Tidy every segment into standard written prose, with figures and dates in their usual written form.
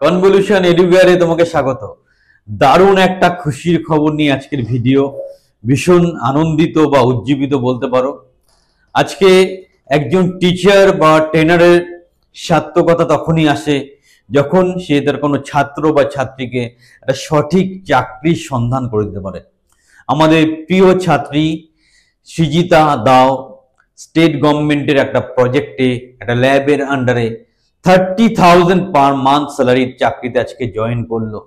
Convolution এডুকেয়ারে তোমাকে স্বাগত। দারুণ একটা খুশির খবর নিয়ে আজকের ভিডিও। ভীষণ আনন্দিত বা উজ্জীবিত বলতে পারো। আজকে একজন টিচার বা ট্রেনারের সার্থকতা তখনই আসে যখন সে তার কোনো ছাত্র বা ছাত্রীকে একটা সঠিক চাকরির সন্ধান করে দিতে পারে। আমাদের প্রিয় ছাত্রী সৃজিতা দাও স্টেট গভর্নমেন্টের একটা প্রজেক্টে একটা ল্যাবের আন্ডারে 30,000 পার মান্থ স্যালারির চাকরিতে আজকে জয়েন করলো।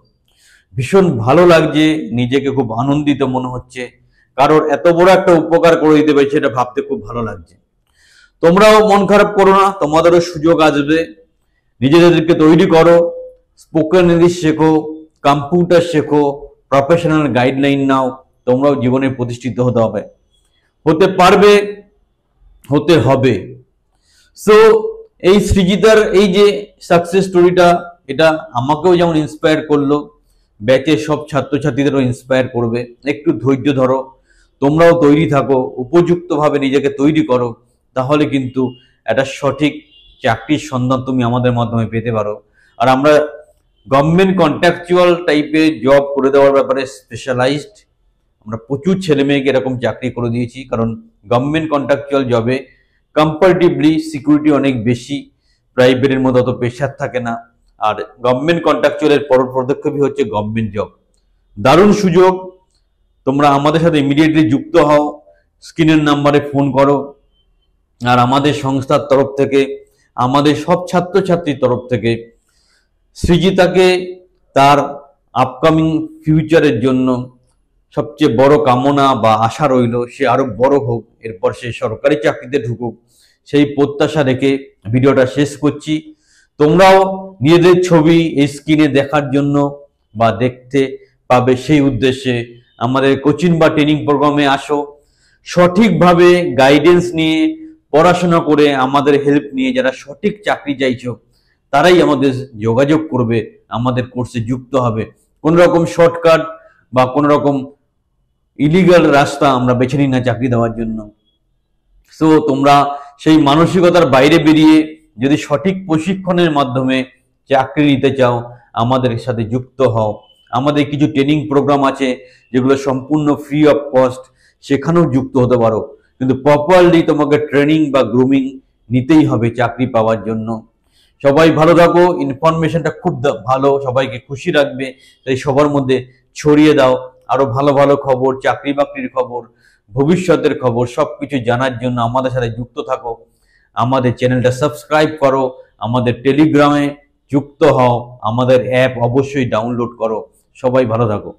ভীষণ ভালো লাগছে, নিজেকে খুব আনন্দিত মনে হচ্ছে, কারোর এত বড় একটা উপকার করে দিতে পেরেছে এটা ভাবতে খুব ভালো লাগছে। তোমরাও মন খারাপ করো না, তোমাদেরও সুযোগ আসবে। নিজেদেরকে তৈরি করো, স্পোকেন ইংলিশ শেখো, কম্পিউটার শেখো, প্রফেশনাল গাইডলাইন নাও, তোমরাও জীবনে প্রতিষ্ঠিত হতে পারবে, হতে হবে। সো এই সৃজিতার এই যে সাকসেস স্টোরিটা, এটা আমাকেও যেমন ইন্সপায়ার করলো, ব্যাচের সব ছাত্রছাত্রীদেরও ইন্সপায়ার করবে। একটু ধৈর্য ধরো, তোমরাও তৈরি থাকো, উপযুক্তভাবে নিজেকে তৈরি করো, তাহলে কিন্তু একটা সঠিক চাকরির সন্ধান তুমি আমাদের মাধ্যমে পেতে পারো। আর আমরা গভর্নমেন্ট কন্ট্রাকচুয়াল টাইপের জব করে দেওয়ার ব্যাপারে স্পেশালাইজড। আমরা প্রচুর ছেলে মেয়েকে এরকম চাকরি করে দিয়েছি, কারণ গভর্নমেন্ট কন্ট্রাকচুয়াল জবে কম্পারেটিভলি সিকিউরিটি অনেক বেশি, প্রাইভেটের মতো অত প্রেশার থাকে না। আর গভর্নমেন্ট কন্ট্রাকচুয়ালের পরের পদক্ষেপই হচ্ছে গভর্নমেন্ট জব। দারুণ সুযোগ, তোমরা আমাদের সাথে ইমিডিয়েটলি যুক্ত হও, স্ক্রিনের নাম্বারে ফোন করো। আর আমাদের সংস্থার তরফ থেকে, আমাদের সব ছাত্রছাত্রীর তরফ থেকে সৃজিতাকে তার আপকামিং ফিউচারের জন্য সবচেয়ে বড় কামনা বা আশা রইল, সে আরো বড় হোক, এরপর সে সরকারি চাকরিতে ঢুকুক, সেই প্রত্যাশা রেখে ভিডিওটা শেষ করছি। তোমরাও নিজেদের ছবি এই স্ক্রিনে দেখার জন্য বা দেখতে পাবে সেই উদ্দেশ্যে আমাদের কোচিং বা ট্রেনিং প্রোগ্রামে আসো। সঠিকভাবে গাইডেন্স নিয়ে পড়াশোনা করে আমাদের হেল্প নিয়ে যারা সঠিক চাকরি চাইছো তারাই আমাদের যোগাযোগ করবে, আমাদের কোর্সে যুক্ত হবে। কোন রকম শর্টকাট বা কোন রকম ইলিগাল রাস্তা আমরা বেছে নিই না চাকরি দেওয়ার জন্য। সো তোমরা সেই মানসিকতার বাইরে বেরিয়ে যদি সঠিক প্রশিক্ষণের মাধ্যমে চাকরি নিতে চাও, আমাদের সাথে যুক্ত হও। আমাদের কিছু ট্রেনিং প্রোগ্রাম আছে যেগুলো সম্পূর্ণ ফ্রি অফ কস্ট, সেখানেও যুক্ত হতে পারো। কিন্তু প্রপারলি তোমাকে ট্রেনিং বা গ্রুমিং নিতেই হবে চাকরি পাওয়ার জন্য। সবাই ভালো থাকো, ইনফরমেশনটা খুব ভালো, সবাইকে খুশি রাখবে, তাই সবার মধ্যে ছড়িয়ে দাও। আরো ভালো ভালো খবর, চাকরি বাকরির খবর, ভবিষ্যতের খবর সবকিছু জানার জন্য আমাদের সাথে যুক্ত থাকো। আমাদের চ্যানেলটা সাবস্ক্রাইব করো, আমাদের টেলিগ্রামে যুক্ত হও, আমাদের অ্যাপ অবশ্যই ডাউনলোড করো। সবাই ভালো থাকো।